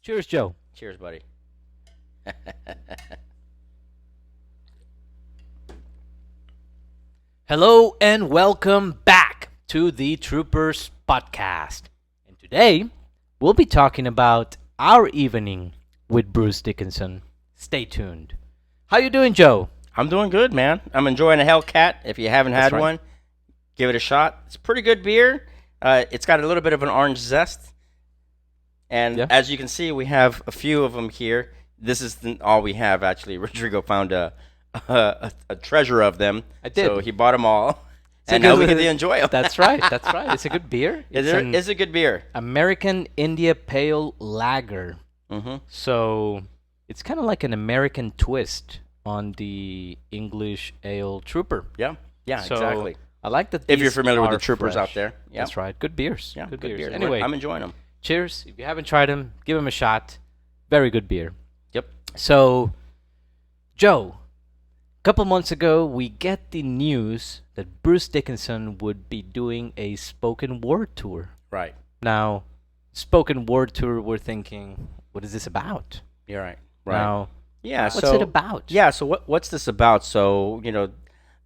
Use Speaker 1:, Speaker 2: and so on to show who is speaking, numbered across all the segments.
Speaker 1: Cheers, Joe.
Speaker 2: Cheers, buddy.
Speaker 1: Hello and welcome back to the Troopers Podcast. And today we'll be talking about our evening with Bruce Dickinson. Stay tuned. How you doing, Joe?
Speaker 2: I'm doing good, man. I'm enjoying a Hellcat. If you haven't
Speaker 1: That's
Speaker 2: had
Speaker 1: right.
Speaker 2: one, give it a shot. It's a pretty good beer. It's got a little bit of an orange zest. And
Speaker 1: Yeah.
Speaker 2: as you can see, we have a few of them here. This is all we have, actually. Rodrigo found a treasure of them.
Speaker 1: I did.
Speaker 2: So he bought them all.
Speaker 1: It's a
Speaker 2: And now
Speaker 1: good-
Speaker 2: we get to enjoy them.
Speaker 1: That's right. That's right. It's a good beer.
Speaker 2: It's a good beer.
Speaker 1: American India Pale Lager.
Speaker 2: Mm-hmm.
Speaker 1: So it's kind of like an American twist on the English Ale Trooper.
Speaker 2: Yeah,
Speaker 1: So,
Speaker 2: exactly.
Speaker 1: I like that.
Speaker 2: If you're
Speaker 1: these
Speaker 2: familiar with
Speaker 1: are
Speaker 2: the Troopers
Speaker 1: fresh.
Speaker 2: out there. Yeah,
Speaker 1: That's right. Good beers.
Speaker 2: yeah,
Speaker 1: good
Speaker 2: good
Speaker 1: beers.
Speaker 2: beer.
Speaker 1: Anyway,
Speaker 2: I'm enjoying them.
Speaker 1: cheers. If you haven't tried them, give them a shot. Very good beer.
Speaker 2: Yep.
Speaker 1: So, Joe, a couple months ago, we get the news that Bruce Dickinson would be doing a spoken word tour.
Speaker 2: Right.
Speaker 1: Now, spoken word tour, we're thinking, what is this about?
Speaker 2: You're right. Right.
Speaker 1: Now,
Speaker 2: Yeah.
Speaker 1: what's
Speaker 2: so
Speaker 1: it about?
Speaker 2: Yeah, so what's this about? So,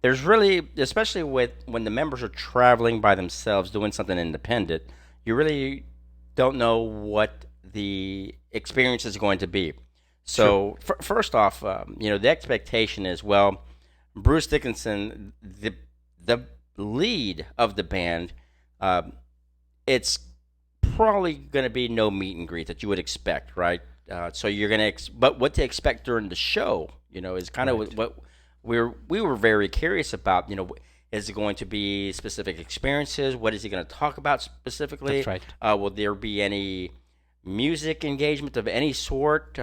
Speaker 2: there's really, especially with when the members are traveling by themselves doing something independent, you really don't know what the experience is going to be. So, first off, the expectation is, well, Bruce Dickinson, the lead of the band, uh, it's probably going to be no meet and greet that you would expect, right? So you're gonna, but what to expect during the show, is kind of
Speaker 1: Right.
Speaker 2: what we were very curious about. Is it going to be specific experiences? What is he going to talk about specifically?
Speaker 1: That's right.
Speaker 2: Will there be any music engagement of any sort?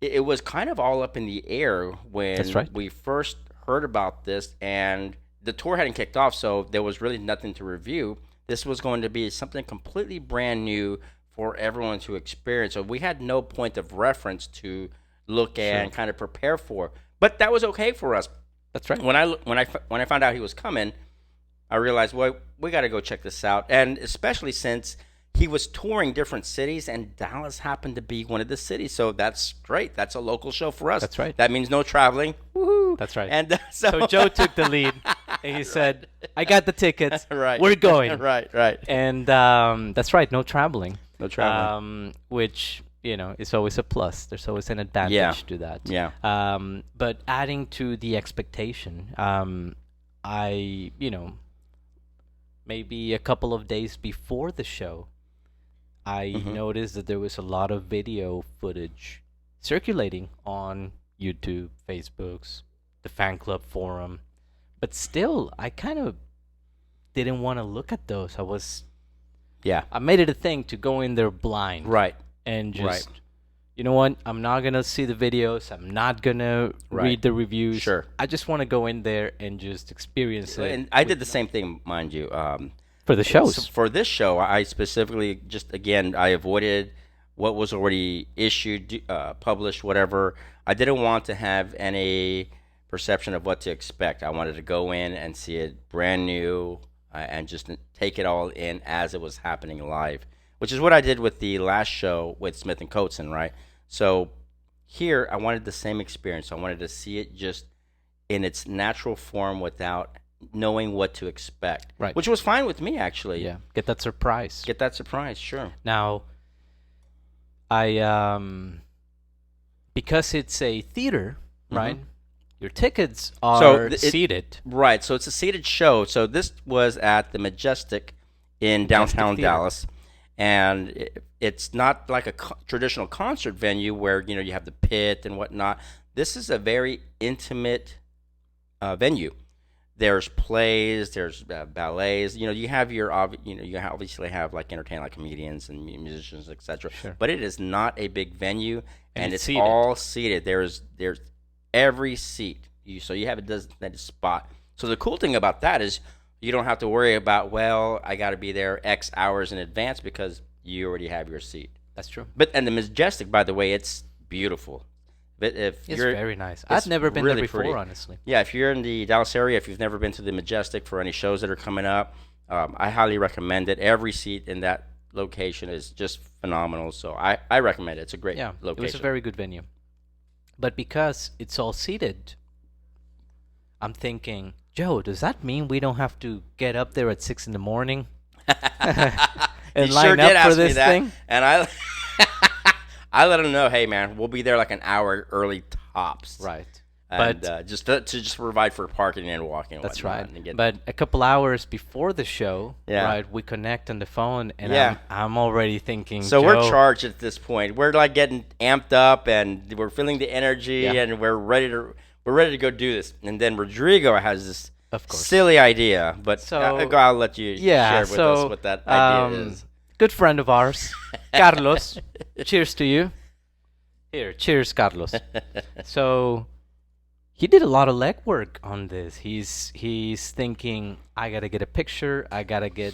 Speaker 2: It was kind of all up in the air when
Speaker 1: That's right.
Speaker 2: we first heard about this, and the tour hadn't kicked off, so there was really nothing to review. This was going to be something completely brand new for everyone to experience. So we had no point of reference to look at
Speaker 1: Sure.
Speaker 2: and kind of prepare for. But that was okay for us.
Speaker 1: That's right.
Speaker 2: When I found out he was coming, I realized, well, we got to go check this out. And especially since he was touring different cities, and Dallas happened to be one of the cities, so that's great. That's a local show for us.
Speaker 1: That's right.
Speaker 2: That means no traveling. Woohoo!
Speaker 1: That's right.
Speaker 2: And
Speaker 1: So Joe took the lead, and he said, "I got the tickets.
Speaker 2: right,
Speaker 1: We're going."
Speaker 2: right.
Speaker 1: And that's right. No traveling.
Speaker 2: No traveling.
Speaker 1: Which is always a plus. There's always an advantage
Speaker 2: Yeah.
Speaker 1: to that.
Speaker 2: Yeah.
Speaker 1: But adding to the expectation, I maybe a couple of days before the show, I
Speaker 2: Mhm.
Speaker 1: noticed that there was a lot of video footage circulating on YouTube, Facebook's, the fan club forum. But still, I kind of didn't want to look at those.
Speaker 2: Yeah.
Speaker 1: I made it a thing to go in there blind
Speaker 2: Right.
Speaker 1: and
Speaker 2: Right.
Speaker 1: just, you know what? I'm not gonna see the videos. I'm not gonna
Speaker 2: Right.
Speaker 1: read the reviews.
Speaker 2: Sure.
Speaker 1: I just want to go in there and just experience it.
Speaker 2: And I did the same thing, mind you.
Speaker 1: For the shows.
Speaker 2: So for this show, I specifically I avoided what was already issued, published, whatever. I didn't want to have any perception of what to expect. I wanted to go in and see it brand new and just take it all in as it was happening live, which is what I did with the last show with Smith and Coates, right? So here, I wanted the same experience. I wanted to see it just in its natural form without knowing what to expect,
Speaker 1: Right.
Speaker 2: which was fine with me, actually.
Speaker 1: Yeah, get that surprise.
Speaker 2: Get that surprise, sure.
Speaker 1: Now, I because it's a theater, right? Your tickets are seated.
Speaker 2: Right, so it's a seated show. So this was at the Majestic in downtown
Speaker 1: Theater.
Speaker 2: Dallas, and it's not like a traditional concert venue where you have the pit and whatnot. This is a very intimate venue. There's plays, there's ballets. You have you obviously have like entertainment, like comedians and musicians, etc.
Speaker 1: Sure.
Speaker 2: But it is not a big venue,
Speaker 1: And
Speaker 2: and
Speaker 1: it's
Speaker 2: it's
Speaker 1: seated.
Speaker 2: all seated. There's every seat. So you have a designated spot. So the cool thing about that is you don't have to worry about, well, I got to be there X hours in advance because you already have your seat.
Speaker 1: That's true.
Speaker 2: And the Majestic, by the way, it's beautiful. But if
Speaker 1: It's
Speaker 2: you're
Speaker 1: very nice. I've never been
Speaker 2: really
Speaker 1: there before,
Speaker 2: pretty.
Speaker 1: honestly.
Speaker 2: Yeah, if you're in the Dallas area, if you've never been to the Majestic for any shows that are coming up, I highly recommend it. Every seat in that location is just phenomenal. So I recommend it. It's a great
Speaker 1: Yeah, it was a
Speaker 2: location.
Speaker 1: very good venue. But because it's all seated, I'm thinking, Joe, does that mean we don't have to get up there at 6 in the morning
Speaker 2: He
Speaker 1: and
Speaker 2: sure
Speaker 1: line up
Speaker 2: did
Speaker 1: for
Speaker 2: ask me
Speaker 1: this
Speaker 2: that,
Speaker 1: thing?
Speaker 2: and I I let him know, hey man, we'll be there like an hour early tops,
Speaker 1: Right.
Speaker 2: and
Speaker 1: But
Speaker 2: just provide for parking and walking and
Speaker 1: that's
Speaker 2: whatnot,
Speaker 1: right.
Speaker 2: and get
Speaker 1: But a couple hours before the show,
Speaker 2: Yeah.
Speaker 1: right, we connect on the phone, and
Speaker 2: Yeah.
Speaker 1: I'm already thinking,
Speaker 2: So we're
Speaker 1: Joe,
Speaker 2: charged at this point. We're like getting amped up, and we're feeling the energy,
Speaker 1: Yeah.
Speaker 2: and we're ready to go do this. And then Rodrigo has this
Speaker 1: of course.
Speaker 2: silly idea, but
Speaker 1: So,
Speaker 2: I'll let you
Speaker 1: Yeah,
Speaker 2: share with
Speaker 1: so
Speaker 2: us what that idea is.
Speaker 1: good friend of ours, Carlos. Cheers to you. Here, cheers, Carlos. So he did a lot of legwork on this. He's thinking, I gotta get a picture. I gotta get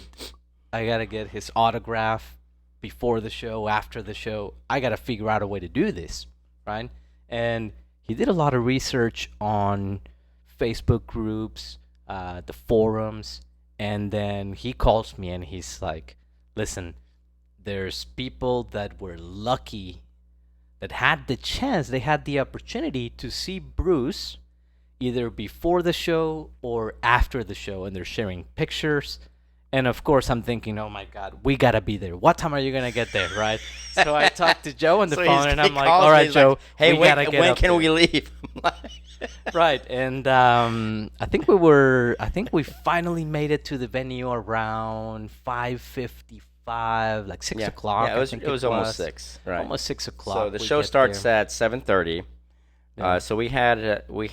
Speaker 1: his autograph before the show, after the show. I gotta figure out a way to do this, right? And he did a lot of research on Facebook groups, the forums, and then he calls me and he's like, "Listen, there's people that were lucky that had the chance, they had the opportunity to see Bruce either before the show or after the show, and they're sharing pictures." And of course, I'm thinking, oh my God, we gotta be there. What time are you gonna get there, right? So I talked to Joe on the
Speaker 2: So
Speaker 1: phone, and
Speaker 2: he
Speaker 1: I'm like,
Speaker 2: calls
Speaker 1: all
Speaker 2: me,
Speaker 1: right,
Speaker 2: he's
Speaker 1: Joe,
Speaker 2: like, hey,
Speaker 1: we
Speaker 2: when,
Speaker 1: gotta get
Speaker 2: when
Speaker 1: up
Speaker 2: can
Speaker 1: there.
Speaker 2: we leave?
Speaker 1: Right, and I think we finally made it to the venue around 5:55, like 6 o'clock.
Speaker 2: Yeah,
Speaker 1: I think
Speaker 2: it was almost 6, right?
Speaker 1: Almost 6 o'clock.
Speaker 2: So the
Speaker 1: we
Speaker 2: show
Speaker 1: get
Speaker 2: starts
Speaker 1: there.
Speaker 2: at 7:30.
Speaker 1: Yeah.
Speaker 2: So we had a little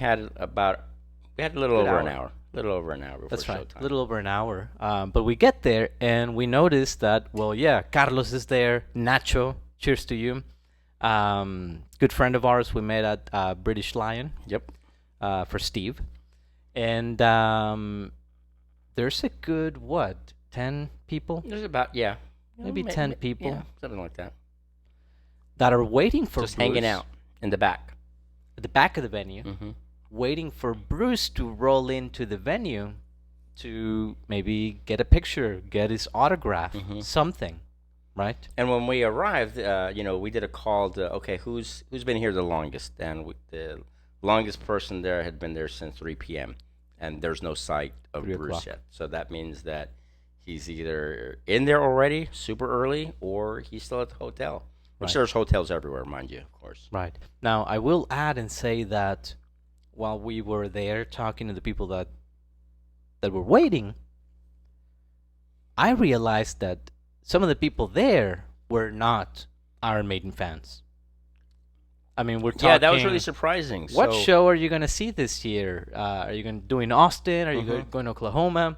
Speaker 1: Good
Speaker 2: over an
Speaker 1: hour.
Speaker 2: hour, before
Speaker 1: That's right,
Speaker 2: showtime.
Speaker 1: a little over an hour. But we get there and we notice that, well, yeah, Carlos is there. Nacho, cheers to you. Good friend of ours we met at British Lion
Speaker 2: Yep.
Speaker 1: for Steve. And there's a good, 10 people
Speaker 2: There's about
Speaker 1: Maybe 10 people.
Speaker 2: yeah, something like that.
Speaker 1: that are waiting for
Speaker 2: Just
Speaker 1: Bruce
Speaker 2: hanging out in the back.
Speaker 1: at the back of the venue,
Speaker 2: Hmm.
Speaker 1: waiting for Bruce to roll into the venue to maybe get a picture, get his autograph,
Speaker 2: Mhm.
Speaker 1: something, right?
Speaker 2: And when we arrived, we did a call to okay, who's been here the longest, and the longest person there had been there since 3 p.m. and there's no sight of
Speaker 1: 3
Speaker 2: Bruce
Speaker 1: o'clock.
Speaker 2: yet. So that means that he's either in there already, super early, or he's still at the hotel. Which
Speaker 1: Right.
Speaker 2: there's hotels everywhere, mind you, of course.
Speaker 1: Right. Now, I will add and say that while we were there talking to the people that were waiting, I realized that some of the people there were not Iron Maiden fans. I mean, we're talking.
Speaker 2: Yeah, that was really surprising.
Speaker 1: What
Speaker 2: So-
Speaker 1: show are you gonna see this year? Are you gonna do in Austin? Are you
Speaker 2: Mhm.
Speaker 1: going to Oklahoma?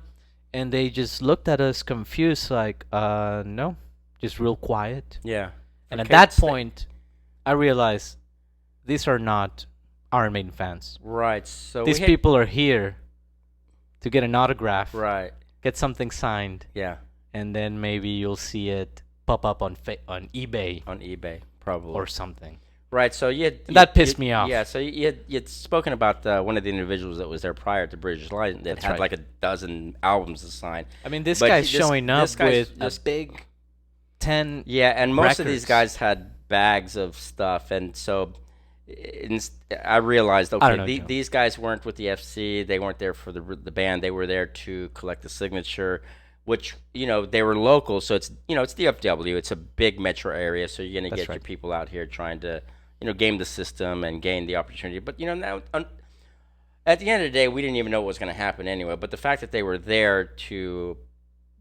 Speaker 1: And they just looked at us confused, like, no, just real quiet.
Speaker 2: Yeah.
Speaker 1: And at
Speaker 2: Okay,
Speaker 1: that
Speaker 2: stay-
Speaker 1: point, I realized these are not Iron Maiden fans.
Speaker 2: Right. So
Speaker 1: These
Speaker 2: we had-
Speaker 1: people are here to get an autograph,
Speaker 2: Right.
Speaker 1: get something signed,
Speaker 2: Yeah.
Speaker 1: and then maybe you'll see it pop up on on eBay
Speaker 2: On eBay, probably.
Speaker 1: or something.
Speaker 2: Right. So
Speaker 1: That pissed me off.
Speaker 2: Yeah. So you'd spoken about one of the individuals that was there prior to British Lion that
Speaker 1: That's
Speaker 2: had
Speaker 1: right.
Speaker 2: like a dozen albums to sign.
Speaker 1: I mean, this
Speaker 2: But
Speaker 1: guy's
Speaker 2: this-
Speaker 1: showing up
Speaker 2: this guy's
Speaker 1: with
Speaker 2: just-
Speaker 1: a big 10.
Speaker 2: Yeah, and most of these
Speaker 1: records.
Speaker 2: guys had bags of stuff, and so I realized,
Speaker 1: I
Speaker 2: okay,
Speaker 1: don't know, Joe.
Speaker 2: these guys weren't with the FC. They weren't there for the band. They were there to collect the signature, which they were local. So it's it's DFW. It's a big metro area, so you're gonna
Speaker 1: That's
Speaker 2: get your
Speaker 1: right.
Speaker 2: people out here trying to game the system and gain the opportunity. But now. At the end of the day, we didn't even know what was going to happen anyway. But the fact that they were there to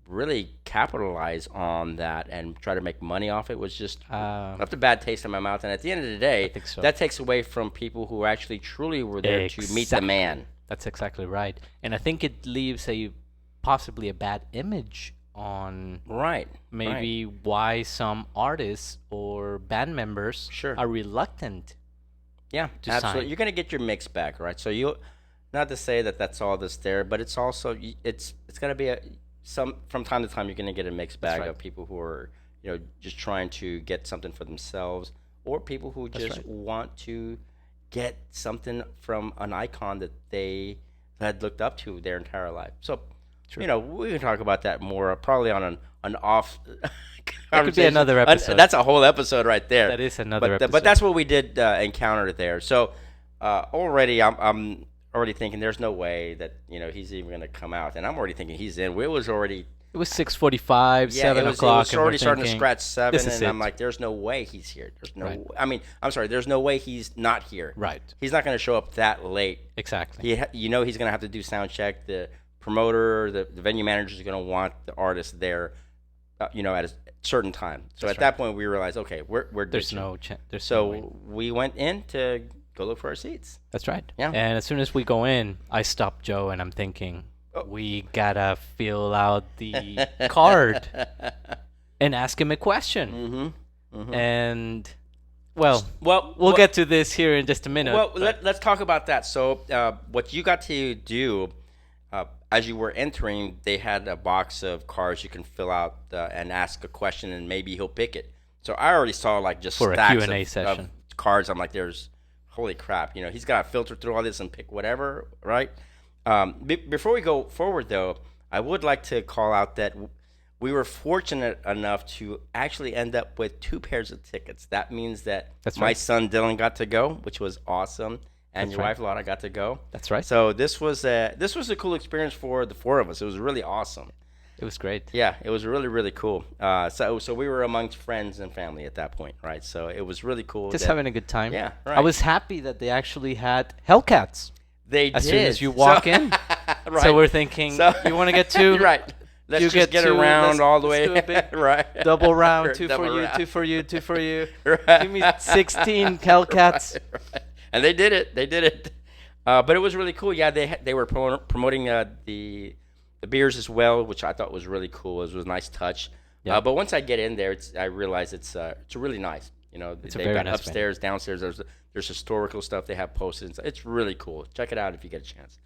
Speaker 2: really capitalize on that and try to make money off it was just left a bad taste in my mouth. And at the end of the day,
Speaker 1: I think so.
Speaker 2: that takes away from people who actually truly were there to meet the
Speaker 1: Exactly.
Speaker 2: man.
Speaker 1: That's exactly right. And I think it leaves possibly a bad image on
Speaker 2: Right.
Speaker 1: maybe why some artists or band members
Speaker 2: Sure.
Speaker 1: are reluctant.
Speaker 2: Yeah,
Speaker 1: to
Speaker 2: absolutely.
Speaker 1: sign.
Speaker 2: You're going to get your mix back, right? So not to say that that's all that's there, but it's also it's going to be from time to time you're going to get a mixed bag
Speaker 1: right.
Speaker 2: of people who are just trying to get something for themselves, or people who
Speaker 1: That's
Speaker 2: just
Speaker 1: right.
Speaker 2: want to get something from an icon that they had looked up to their entire life. So
Speaker 1: True.
Speaker 2: We can talk about that more probably on an off
Speaker 1: That could be another episode.
Speaker 2: That's a whole episode right there.
Speaker 1: That is another episode.
Speaker 2: But that's what we did encounter there. So already I'm already thinking there's no way that he's even going to come out, and I'm already thinking he's in. It was already.
Speaker 1: It was 6:45,
Speaker 2: Yeah,
Speaker 1: 7 o'clock.
Speaker 2: It was already starting to scratch 7,
Speaker 1: this is
Speaker 2: and I'm
Speaker 1: it.
Speaker 2: like, there's no way he's here. There's no.
Speaker 1: Right.
Speaker 2: I mean, I'm sorry. There's no way he's not here.
Speaker 1: Right.
Speaker 2: He's not going to show up that late.
Speaker 1: Exactly.
Speaker 2: He's going to have to do sound check. The promoter, the venue manager is going to want the artist there, at a certain time. So
Speaker 1: That's
Speaker 2: at that point, we realized, okay, we're
Speaker 1: There's
Speaker 2: ditching.
Speaker 1: no chance.
Speaker 2: So we went in to go look for our seats.
Speaker 1: That's right.
Speaker 2: Yeah.
Speaker 1: And as soon as we go in, I stop Joe and I'm thinking,
Speaker 2: Oh.
Speaker 1: we gotta fill out the card and ask him a question.
Speaker 2: Mm-hmm.
Speaker 1: And well,
Speaker 2: Well,
Speaker 1: we'll get to this here in just a minute.
Speaker 2: Well,
Speaker 1: but-
Speaker 2: let's talk about that. So, what you got to do as you were entering, they had a box of cards you can fill out and ask a question, and maybe he'll pick it. So I already saw like just
Speaker 1: For a
Speaker 2: stacks
Speaker 1: Q&A
Speaker 2: of
Speaker 1: session.
Speaker 2: cards. I'm like, there's holy crap. He's got to filter through all this and pick whatever, right? Before we go forward, though, I would like to call out that we were fortunate enough to actually end up with 2 pairs of tickets. That means that
Speaker 1: That's
Speaker 2: my
Speaker 1: right.
Speaker 2: son Dylan got to go, which was awesome, and
Speaker 1: That's
Speaker 2: your
Speaker 1: right.
Speaker 2: wife Laura got to go.
Speaker 1: That's right.
Speaker 2: So this was a cool experience for the 4 of us. It was really awesome.
Speaker 1: It was great.
Speaker 2: Yeah, it was really, really cool. So we were amongst friends and family at that point, right? So it was really cool.
Speaker 1: Just
Speaker 2: that
Speaker 1: having a good time.
Speaker 2: Yeah,
Speaker 1: I
Speaker 2: right.
Speaker 1: was happy that they actually had Hellcats
Speaker 2: they
Speaker 1: as
Speaker 2: did.
Speaker 1: soon as you walk in.
Speaker 2: Right.
Speaker 1: So we're thinking,
Speaker 2: So-
Speaker 1: you want to get 2?
Speaker 2: Right. Let's
Speaker 1: You
Speaker 2: just get
Speaker 1: two,
Speaker 2: around
Speaker 1: let's-
Speaker 2: all the
Speaker 1: let's
Speaker 2: way.
Speaker 1: do a big
Speaker 2: Right.
Speaker 1: double round, 2
Speaker 2: Double
Speaker 1: for you,
Speaker 2: round.
Speaker 1: 2 for you, 2 for you.
Speaker 2: Right.
Speaker 1: Give me 16 Hellcats.
Speaker 2: Right. And they did it. They did it. But it was really cool. Yeah, they were promoting the beers as well, which I thought was really cool. It was a nice touch.
Speaker 1: Yeah.
Speaker 2: But once I get in there, I realize it's really nice.
Speaker 1: It's a
Speaker 2: they've
Speaker 1: very
Speaker 2: got
Speaker 1: nice
Speaker 2: upstairs, downstairs. There's historical stuff. They have posted. It's really cool. Check it out if you get a chance.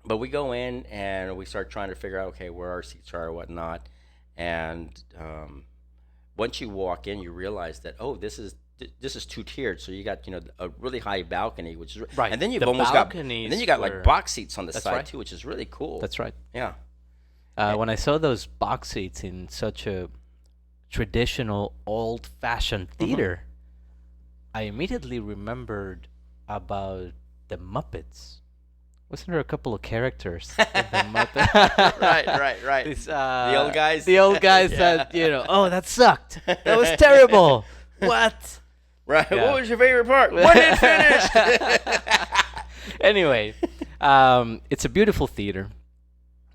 Speaker 2: But we go in and we start trying to figure out, okay, where our seats are or whatnot. And once you walk in, you realize that, oh, this is 2-tiered. So you got a really high balcony, which is
Speaker 1: Right.
Speaker 2: and then you've
Speaker 1: The
Speaker 2: almost got
Speaker 1: balconies
Speaker 2: and then you got
Speaker 1: were-
Speaker 2: like box seats on the
Speaker 1: That's
Speaker 2: side
Speaker 1: right.
Speaker 2: too, which is really cool.
Speaker 1: That's right.
Speaker 2: Yeah.
Speaker 1: When I saw those box seats in such a traditional, old-fashioned theater, I immediately remembered about the Muppets. Wasn't there a couple of characters in the Muppets?
Speaker 2: right.
Speaker 1: This,
Speaker 2: The old guys?
Speaker 1: The old guys
Speaker 2: Yeah.
Speaker 1: that, oh, that sucked. That was terrible. What?
Speaker 2: Right.
Speaker 1: Yeah.
Speaker 2: What was your favorite part? When it finished.
Speaker 1: Anyway, it's a beautiful theater.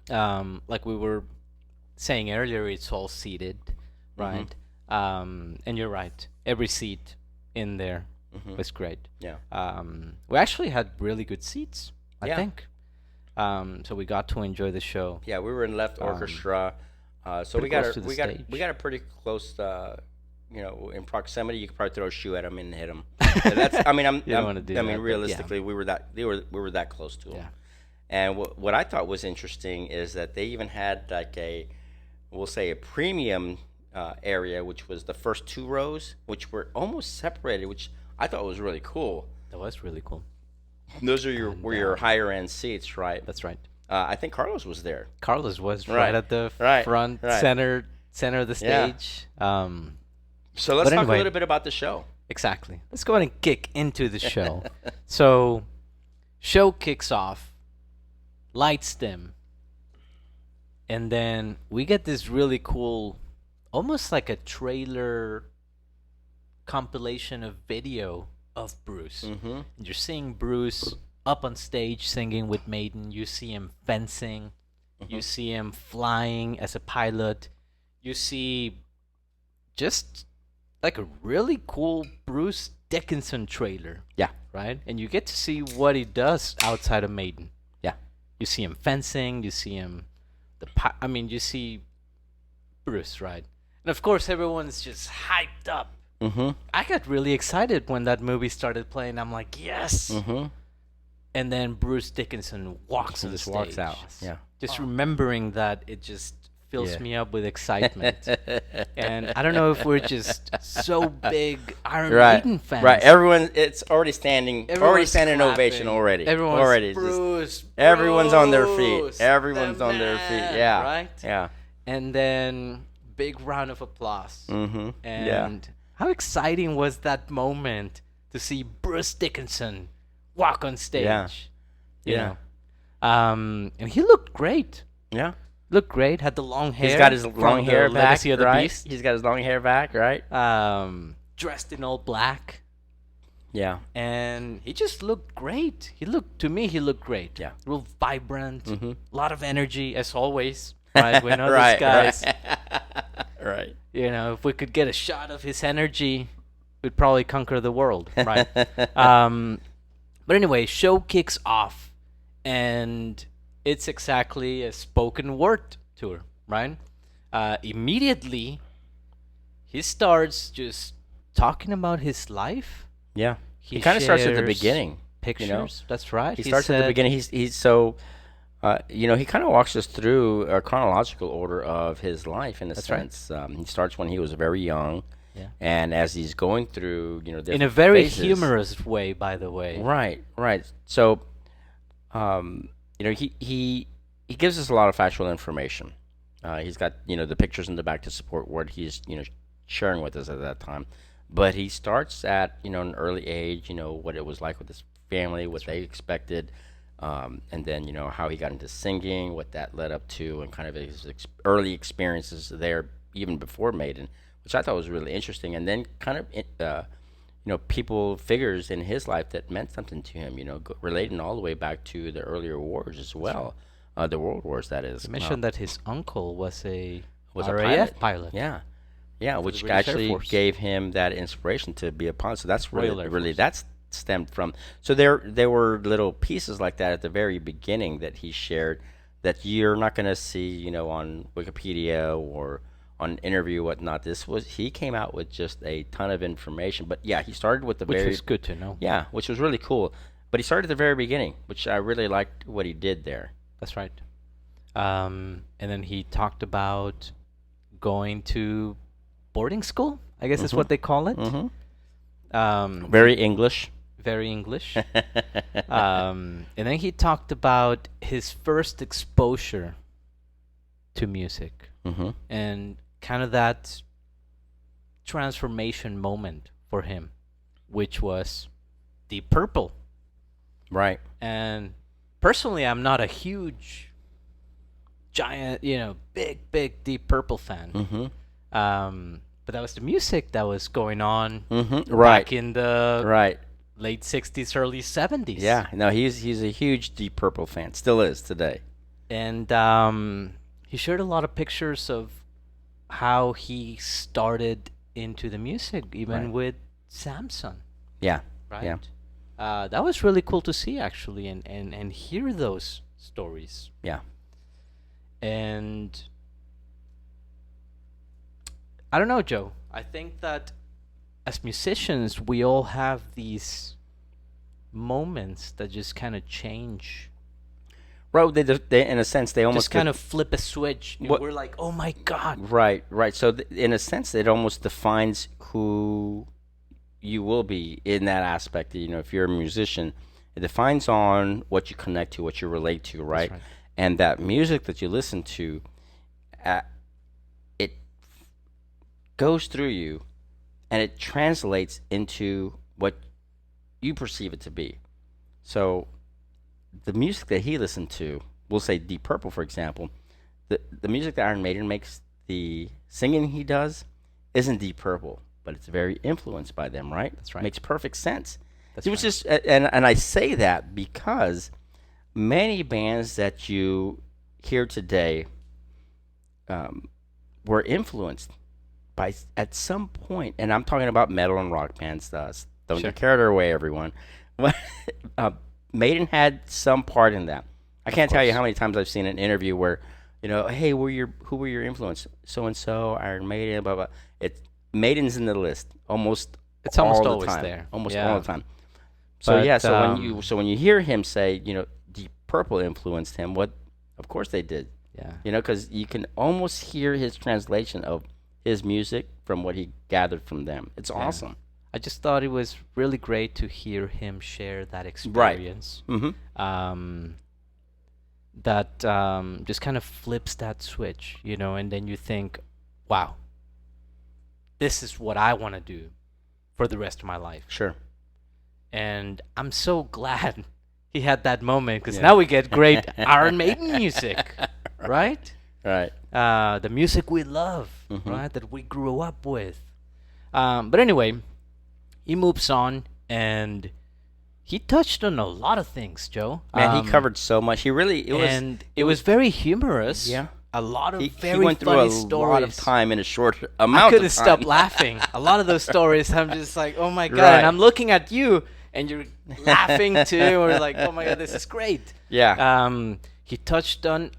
Speaker 1: Like we were saying earlier, it's all seated, right? And you're right. Every seat in there was great.
Speaker 2: Yeah.
Speaker 1: We actually had really good seats, I
Speaker 2: Yeah.
Speaker 1: think. So we got to enjoy the show.
Speaker 2: Yeah, we were in left orchestra. So
Speaker 1: pretty close to the stage.
Speaker 2: we got a pretty close in proximity. You could probably throw a shoe at him and hit him. That's I mean
Speaker 1: You don't wanna do
Speaker 2: I
Speaker 1: that,
Speaker 2: mean
Speaker 1: but
Speaker 2: realistically we were that close to him.
Speaker 1: Yeah.
Speaker 2: And what I thought was interesting is that they even had like we'll say a premium area, which was the first 2 rows, which were almost separated, which I thought was really cool.
Speaker 1: That was really cool.
Speaker 2: Those are your higher end seats, right?
Speaker 1: That's right.
Speaker 2: I think Carlos was there.
Speaker 1: Carlos was
Speaker 2: Right.
Speaker 1: right at the
Speaker 2: Right.
Speaker 1: front,
Speaker 2: Right.
Speaker 1: center of the
Speaker 2: Yeah.
Speaker 1: stage.
Speaker 2: So let's
Speaker 1: But
Speaker 2: talk
Speaker 1: anyway.
Speaker 2: a little bit about the show.
Speaker 1: Exactly. Let's go ahead and kick into the show. So, show kicks off, lights dim, and then we get this really cool, almost like a trailer compilation of video of Bruce.
Speaker 2: Mm-hmm.
Speaker 1: And you're seeing Bruce up on stage singing with Maiden. You see him fencing. You see him flying as a pilot. You see just like a really cool Bruce Dickinson trailer.
Speaker 2: Yeah.
Speaker 1: Right? And you get to see what he does outside of Maiden.
Speaker 2: Yeah.
Speaker 1: You see him fencing. You see him... you see Bruce, right? And of course, everyone's just hyped up.
Speaker 2: Mm-hmm.
Speaker 1: I got really excited when that movie started playing. I'm like, yes!
Speaker 2: Mm-hmm.
Speaker 1: And then Bruce Dickinson walks on
Speaker 2: Just
Speaker 1: stage.
Speaker 2: walks out. Yeah.
Speaker 1: Just remembering that it just fills
Speaker 2: Yeah.
Speaker 1: me up with excitement. And I don't know if we're just so big Iron
Speaker 2: Right,
Speaker 1: Maiden fans.
Speaker 2: right. Everyone, it's already
Speaker 1: Everyone's
Speaker 2: standing ovation
Speaker 1: clapping.
Speaker 2: already.
Speaker 1: Everyone's
Speaker 2: Already, just
Speaker 1: Bruce,
Speaker 2: everyone's on their feet.
Speaker 1: Bruce,
Speaker 2: Everyone's
Speaker 1: the
Speaker 2: on their feet.
Speaker 1: man,
Speaker 2: Yeah,
Speaker 1: right?
Speaker 2: yeah.
Speaker 1: And then big round of applause.
Speaker 2: Mm-hmm. Yeah,
Speaker 1: And how exciting was that moment to see Bruce Dickinson walk on stage?
Speaker 2: Yeah.
Speaker 1: You
Speaker 2: Yeah.
Speaker 1: know, and he looked great.
Speaker 2: yeah.
Speaker 1: Looked great. Had the long hair.
Speaker 2: He's got his
Speaker 1: from
Speaker 2: long hair
Speaker 1: the
Speaker 2: back,
Speaker 1: Legacy of the
Speaker 2: right?
Speaker 1: Beast.
Speaker 2: He's got his long hair back, right?
Speaker 1: Dressed in all black,
Speaker 2: Yeah,
Speaker 1: and he just looked great. He looked great.
Speaker 2: Yeah.
Speaker 1: Real vibrant.
Speaker 2: Mm-hmm.
Speaker 1: A lot of energy as always. Right. We know
Speaker 2: right,
Speaker 1: these guys.
Speaker 2: right.
Speaker 1: You know, if we could get a shot of his energy, we'd probably conquer the world. Right. But anyway, show kicks off, and it's exactly a spoken word tour, right? Immediately, he starts just talking about his life.
Speaker 2: Yeah. He kind of starts at the
Speaker 1: shares
Speaker 2: beginning.
Speaker 1: Pictures. That's right.
Speaker 2: He starts at the
Speaker 1: said-
Speaker 2: beginning. He's so, he kind of walks us through a chronological order of his life in a
Speaker 1: That's right.
Speaker 2: sense. He starts when he was very young,
Speaker 1: Yeah.
Speaker 2: and as he's going through,
Speaker 1: In a
Speaker 2: different
Speaker 1: very
Speaker 2: phases.
Speaker 1: humorous way, by the way.
Speaker 2: Right, right. So, he gives us a lot of factual information. He's got the pictures in the back to support what he's sharing with us at that time. But he starts at an early age. What it was like with his family, what they expected, and then how he got into singing, what that led up to, and kind of his early experiences there, even before Maiden, which I thought was really interesting. And then kind of figures in his life that meant something to him, relating all the way back to the earlier wars as well, the world wars, that is.
Speaker 1: You mentioned that his uncle was a
Speaker 2: Was a
Speaker 1: RAF pilot.
Speaker 2: Yeah, yeah,
Speaker 1: the
Speaker 2: which
Speaker 1: British Air
Speaker 2: actually
Speaker 1: Force.
Speaker 2: gave him that inspiration to be a pilot. So that's
Speaker 1: Royal Air
Speaker 2: really
Speaker 1: Force.
Speaker 2: that's stemmed from. So there were little pieces like that at the very beginning that he shared that you're not going to see, on Wikipedia or on an interview, whatnot. He came out with just a ton of information. But yeah, he started with the
Speaker 1: Which
Speaker 2: very
Speaker 1: was good to know.
Speaker 2: yeah, which was really cool. But he started at the very beginning, which I really liked what he did there.
Speaker 1: That's right. And then he talked about going to boarding school, I guess is what they call it.
Speaker 2: Mm-hmm. Very English.
Speaker 1: Very English. And then he talked about his first exposure to music
Speaker 2: Mm-hmm.
Speaker 1: and kind of that transformation moment for him, which was Deep Purple.
Speaker 2: Right.
Speaker 1: And personally, I'm not a huge, giant, big Deep Purple fan.
Speaker 2: Mm-hmm.
Speaker 1: But that was the music that was going on
Speaker 2: Mm-hmm. Right.
Speaker 1: back in the
Speaker 2: Right.
Speaker 1: late 60s, early 70s.
Speaker 2: Yeah. No, he's a huge Deep Purple fan. Still is today.
Speaker 1: And he shared a lot of pictures of how he started into the music, even
Speaker 2: Right.
Speaker 1: with Samson.
Speaker 2: Yeah.
Speaker 1: Right?
Speaker 2: Yeah.
Speaker 1: That was really cool to see, actually, and hear those stories.
Speaker 2: Yeah.
Speaker 1: And I don't know, Joe. I think that as musicians, we all have these moments that just kind of change.
Speaker 2: Right. They in a sense they almost
Speaker 1: Just kind of flip a switch.
Speaker 2: What-
Speaker 1: We're like, oh my God.
Speaker 2: Right. Right. So in a sense, it almost defines who you will be in that aspect. If you're a musician, it defines on what you connect to, what you relate to, right?
Speaker 1: right.
Speaker 2: And that music that you listen to, it goes through you, and it translates into what you perceive it to be. So the music that he listened to, we'll say Deep Purple, for example, the music that Iron Maiden makes, the singing he does, isn't Deep Purple, but it's very influenced by them, right?
Speaker 1: That's right.
Speaker 2: Makes perfect sense.
Speaker 1: That's
Speaker 2: It was
Speaker 1: right.
Speaker 2: just, and I say that because many bands that you hear today were influenced by at some point, and I'm talking about metal and rock bands. Don't
Speaker 1: Sure.
Speaker 2: get carried away, everyone. Maiden had some part in that. I can't tell you
Speaker 1: course.
Speaker 2: how many times I've seen an interview where, hey, who were your influence? So and so, Iron Maiden, blah blah. Maiden's in the list almost.
Speaker 1: It's almost
Speaker 2: all the
Speaker 1: always
Speaker 2: time.
Speaker 1: there.
Speaker 2: Almost
Speaker 1: Yeah.
Speaker 2: all the time. So
Speaker 1: But,
Speaker 2: yeah, so when you hear him say, Deep Purple influenced him, what? Of course they did.
Speaker 1: Yeah.
Speaker 2: You know, because you can almost hear his translation of his music from what he gathered from them. It's
Speaker 1: Yeah.
Speaker 2: awesome.
Speaker 1: I just thought it was really great to hear him share that
Speaker 2: Right.
Speaker 1: experience.
Speaker 2: Mm-hmm.
Speaker 1: That just kind of flips that switch, and then you think, wow, this is what I want to do for the rest of my life.
Speaker 2: Sure.
Speaker 1: And I'm so glad he had that moment, because
Speaker 2: Yeah.
Speaker 1: now we get great Iron Maiden music, right?
Speaker 2: Right.
Speaker 1: The music we love,
Speaker 2: Mhm.
Speaker 1: right? That we grew up with. But anyway, he moves on, and he touched on a lot of things, Joe.
Speaker 2: Man, he covered so much. He really
Speaker 1: it was very humorous.
Speaker 2: Yeah.
Speaker 1: A lot of
Speaker 2: he
Speaker 1: very
Speaker 2: went through
Speaker 1: funny
Speaker 2: a
Speaker 1: stories.
Speaker 2: lot of time in a short
Speaker 1: I
Speaker 2: amount
Speaker 1: couldn't
Speaker 2: of time.
Speaker 1: stop laughing. A lot of those stories, I'm just like, oh my god!
Speaker 2: Right.
Speaker 1: And I'm looking at you, and you're laughing too. We're like, oh my god, this is great.
Speaker 2: Yeah.
Speaker 1: He touched on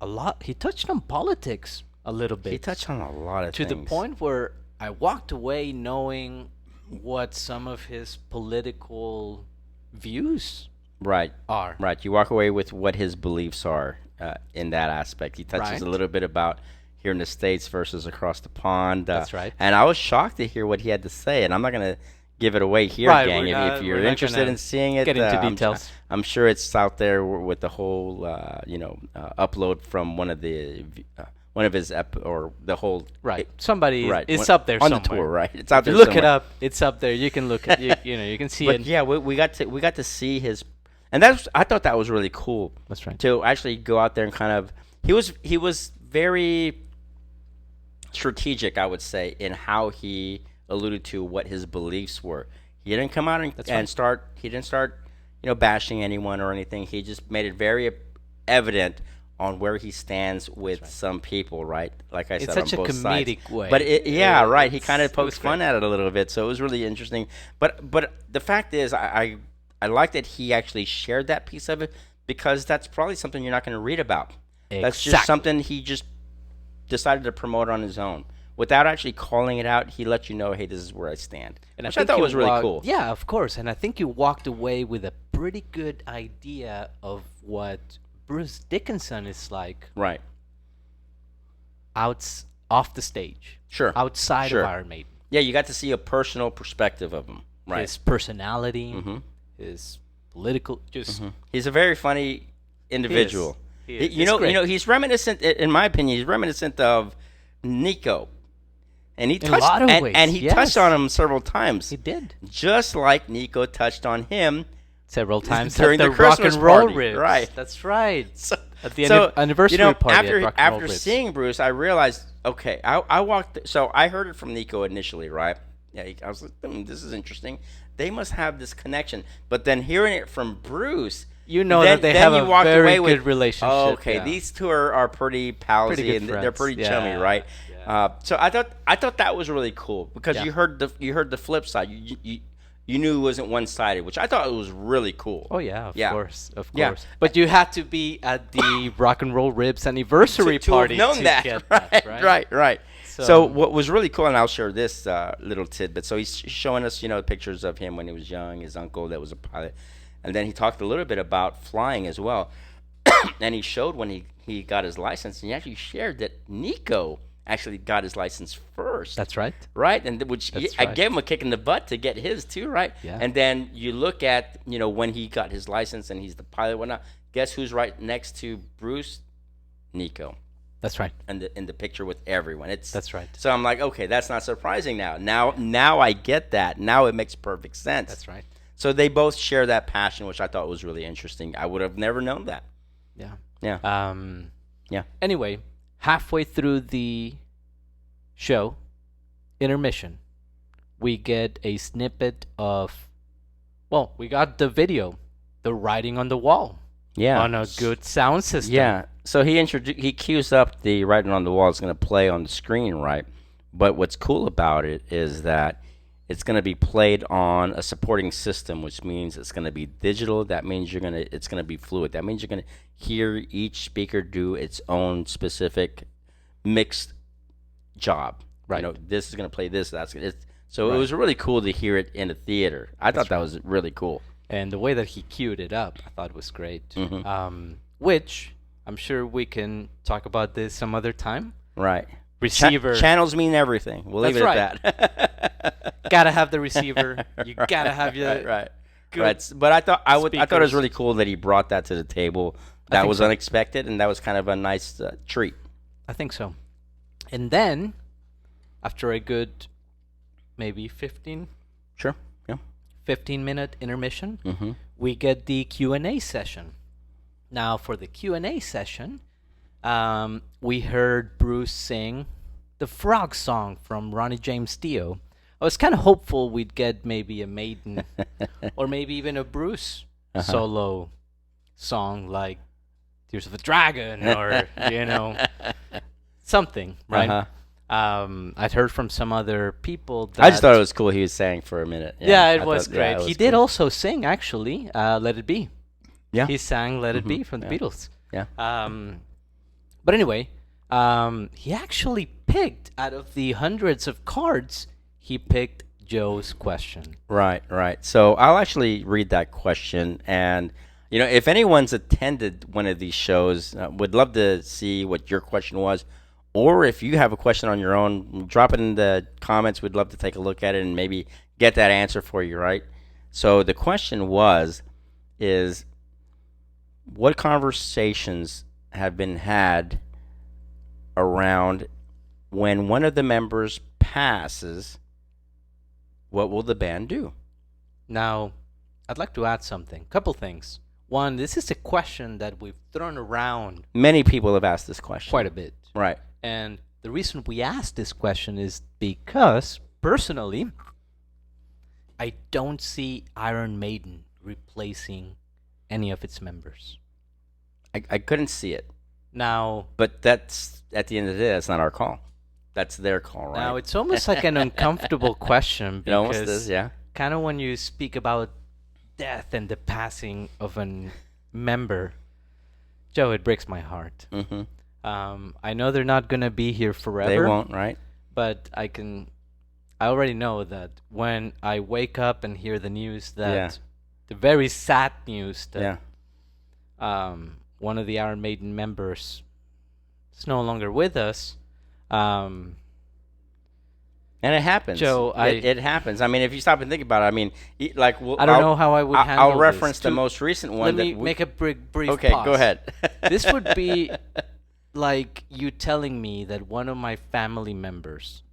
Speaker 1: a lot. He touched on politics a little bit.
Speaker 2: He touched on a lot of
Speaker 1: to
Speaker 2: things.
Speaker 1: the point where I walked away knowing what some of his political views
Speaker 2: Right.
Speaker 1: are.
Speaker 2: Right. You walk away with what his beliefs are in that aspect. He touches
Speaker 1: Right.
Speaker 2: a little bit about here in the States versus across the pond.
Speaker 1: That's right.
Speaker 2: And I was shocked to hear what he had to say. And I'm not going to give it away here,
Speaker 1: Right,
Speaker 2: gang.
Speaker 1: we're
Speaker 2: If you're
Speaker 1: not
Speaker 2: interested
Speaker 1: gonna
Speaker 2: in seeing it,
Speaker 1: get into
Speaker 2: I'm-
Speaker 1: details.
Speaker 2: I'm sure it's out there with the whole, upload from one of his or the whole.
Speaker 1: Right. Somebody
Speaker 2: Right.
Speaker 1: it's up there
Speaker 2: on
Speaker 1: somewhere.
Speaker 2: the tour, right? It's out
Speaker 1: If you
Speaker 2: there
Speaker 1: look it
Speaker 2: somewhere.
Speaker 1: up, it's up there. You can look at you can see
Speaker 2: But
Speaker 1: it.
Speaker 2: yeah, we got to see his, and I thought that was really cool.
Speaker 1: That's right.
Speaker 2: To actually go out there and kind of he was very strategic, I would say, in how he alluded to what his beliefs were. He didn't come out
Speaker 1: That's
Speaker 2: and
Speaker 1: right.
Speaker 2: start bashing anyone or anything. He just made it very evident on where he stands with
Speaker 1: right.
Speaker 2: some people, right? Like I
Speaker 1: It's
Speaker 2: said,
Speaker 1: such a
Speaker 2: on both sides.
Speaker 1: comedic way.
Speaker 2: But right. He kind of
Speaker 1: It was
Speaker 2: pokes fun
Speaker 1: great.
Speaker 2: at it a little bit, so it was really interesting. But the fact is, I like that he actually shared that piece of it, because that's probably something you're not going to read about. That's just
Speaker 1: Exactly.
Speaker 2: something he just decided to promote on his own without actually calling it out. He let you know, hey, this is where I stand,
Speaker 1: And
Speaker 2: which
Speaker 1: I
Speaker 2: I
Speaker 1: think
Speaker 2: thought
Speaker 1: you
Speaker 2: was really
Speaker 1: walked-
Speaker 2: cool.
Speaker 1: Yeah, of course. And I think you walked away with a pretty good idea of what Bruce Dickinson is like
Speaker 2: Right.
Speaker 1: off the stage,
Speaker 2: Sure.
Speaker 1: outside
Speaker 2: Sure.
Speaker 1: of Iron Maiden.
Speaker 2: Yeah, you got to see a personal perspective of him. Right.
Speaker 1: His personality,
Speaker 2: Mhm.
Speaker 1: his political, just
Speaker 2: He's a very funny individual.
Speaker 1: He is.
Speaker 2: You
Speaker 1: It's
Speaker 2: know,
Speaker 1: great.
Speaker 2: he's reminiscent, in my opinion, he's reminiscent of Nico, and he
Speaker 1: In a
Speaker 2: touched
Speaker 1: lot of
Speaker 2: and,
Speaker 1: ways,
Speaker 2: and he
Speaker 1: yes.
Speaker 2: touched on him several times,
Speaker 1: he did
Speaker 2: just like Nico touched on him
Speaker 1: several times
Speaker 2: during
Speaker 1: at
Speaker 2: the
Speaker 1: the rock
Speaker 2: Christmas
Speaker 1: and roll
Speaker 2: party,
Speaker 1: ribs.
Speaker 2: right.
Speaker 1: That's right.
Speaker 2: So,
Speaker 1: At the
Speaker 2: so,
Speaker 1: anniversary party
Speaker 2: after
Speaker 1: at rock and roll
Speaker 2: after
Speaker 1: ribs.
Speaker 2: seeing Bruce, I realized, okay, I walked. So I heard it from Nico initially, right? Yeah, I was like, this is interesting. They must have this connection. But then hearing it from Bruce,
Speaker 1: You know
Speaker 2: then,
Speaker 1: that they
Speaker 2: then
Speaker 1: have
Speaker 2: you
Speaker 1: a
Speaker 2: walked
Speaker 1: very
Speaker 2: away
Speaker 1: good
Speaker 2: with,
Speaker 1: relationship.
Speaker 2: Oh, okay,
Speaker 1: yeah.
Speaker 2: these two are pretty palsy
Speaker 1: Pretty good
Speaker 2: and they're
Speaker 1: friends.
Speaker 2: pretty
Speaker 1: Yeah,
Speaker 2: chummy, right?
Speaker 1: yeah.
Speaker 2: So I thought that was really cool, because
Speaker 1: Yeah.
Speaker 2: you heard the flip side. You knew it wasn't one sided, which I thought was really cool.
Speaker 1: Oh yeah, of
Speaker 2: Yeah.
Speaker 1: course, of
Speaker 2: Yeah.
Speaker 1: course. But you had to be at the Rock and Roll Ribs anniversary
Speaker 2: to
Speaker 1: party
Speaker 2: have known
Speaker 1: to
Speaker 2: that,
Speaker 1: get
Speaker 2: right,
Speaker 1: that,
Speaker 2: right, right.
Speaker 1: So-
Speaker 2: So what was really cool, and I'll share this little tidbit. So he's showing us, pictures of him when he was young, his uncle that was a pilot, and then he talked a little bit about flying as well. And he showed when he got his license, and he actually shared that Nico actually got his license first.
Speaker 1: That's right.
Speaker 2: Right, and I
Speaker 1: right.
Speaker 2: gave him a kick in the butt to get his too, right?
Speaker 1: Yeah.
Speaker 2: And then you look at when he got his license and he's the pilot, whatnot. Guess who's right next to Bruce? Nico.
Speaker 1: That's right.
Speaker 2: And in the picture with everyone.
Speaker 1: That's right.
Speaker 2: So I'm like, okay, that's not surprising now. Now I get that. Now it makes perfect sense.
Speaker 1: That's right.
Speaker 2: So they both share that passion, which I thought was really interesting. I would have never known that.
Speaker 1: Yeah.
Speaker 2: Yeah. Yeah.
Speaker 1: Anyway, halfway through the show, intermission, we get a snippet of, well, we got the video, the writing on the wall,
Speaker 2: Yeah.
Speaker 1: on a good sound system.
Speaker 2: Yeah. So he cues up the writing on the wall. It's going to play on the screen, right? But what's cool about it is that it's going to be played on a supporting system, which means it's going to be digital. That means it's going to be fluid. That means you're going to hear each speaker do its own specific mixed job.
Speaker 1: Right.
Speaker 2: This is going to play this. So
Speaker 1: Right.
Speaker 2: it was really cool to hear it in a theater. I thought that was really cool.
Speaker 1: And the way that he queued it up, I thought was great.
Speaker 2: Mhm.
Speaker 1: Which I'm sure we can talk about this some other time.
Speaker 2: Right.
Speaker 1: Receiver.
Speaker 2: Channels mean everything. We'll leave
Speaker 1: That's
Speaker 2: it at that.
Speaker 1: Gotta have the receiver. You gotta have your
Speaker 2: right.
Speaker 1: good
Speaker 2: Right. But I thought it was
Speaker 1: speakers.
Speaker 2: really cool that he brought that to the table.
Speaker 1: I
Speaker 2: That
Speaker 1: think
Speaker 2: was
Speaker 1: so.
Speaker 2: unexpected, and that was kind of a nice treat.
Speaker 1: I think so. And then, after a good, maybe 15
Speaker 2: Sure. Yeah.
Speaker 1: 15-minute intermission,
Speaker 2: Mm-hmm.
Speaker 1: we get the Q&A session. Now, for the Q&A session, we heard Bruce sing the Frog Song from Ronnie James Dio. I was kind of hopeful we'd get maybe a Maiden or maybe even a Bruce solo song like Tears of a Dragon or, something, right? I'd heard from some other people that...
Speaker 2: I just thought it was cool he was saying for a minute.
Speaker 1: Yeah, it
Speaker 2: I
Speaker 1: was
Speaker 2: thought-
Speaker 1: great.
Speaker 2: yeah, it
Speaker 1: He
Speaker 2: was
Speaker 1: did
Speaker 2: cool.
Speaker 1: also sing, actually, Let It Be.
Speaker 2: Yeah.
Speaker 1: He sang Let It Be
Speaker 2: Mhm,
Speaker 1: from the
Speaker 2: yeah.
Speaker 1: Beatles.
Speaker 2: Yeah.
Speaker 1: But anyway, he actually picked, out of the hundreds of cards, he picked Joe's question.
Speaker 2: Right, right. So I'll actually read that question. And, if anyone's attended one of these shows, would love to see what your question was. Or if you have a question on your own, drop it in the comments. We'd love to take a look at it and maybe get that answer for you, right? So the question is what conversations have been had around when one of the members passes, what will the band do?
Speaker 1: Now, I'd like to add something. Couple things. One, this is a question that we've thrown around
Speaker 2: Many people have asked this question.
Speaker 1: quite a bit.
Speaker 2: Right.
Speaker 1: And the reason we asked this question is because, personally, I don't see Iron Maiden replacing any of its members.
Speaker 2: I couldn't see it.
Speaker 1: Now,
Speaker 2: But that's, at the end of the day, that's not our call. That's their call, right?
Speaker 1: now it's almost like an uncomfortable question
Speaker 2: It almost
Speaker 1: because
Speaker 2: is, yeah.
Speaker 1: kind of when you speak about death and the passing of a member, Joe, it breaks my heart.
Speaker 2: Mm-hmm.
Speaker 1: I know they're not gonna be here forever.
Speaker 2: They won't, right?
Speaker 1: But I already know that when I wake up and hear the news that the very sad news that one of the Iron Maiden members is no longer with us.
Speaker 2: And it happens.
Speaker 1: Joe,
Speaker 2: it happens. I mean, if you stop and think about it, I mean, like
Speaker 1: I don't know how I would handle
Speaker 2: I'll reference
Speaker 1: this.
Speaker 2: the most recent one.
Speaker 1: Let me make a brief
Speaker 2: Okay,
Speaker 1: pause.
Speaker 2: go ahead.
Speaker 1: This would be like you telling me that one of my family members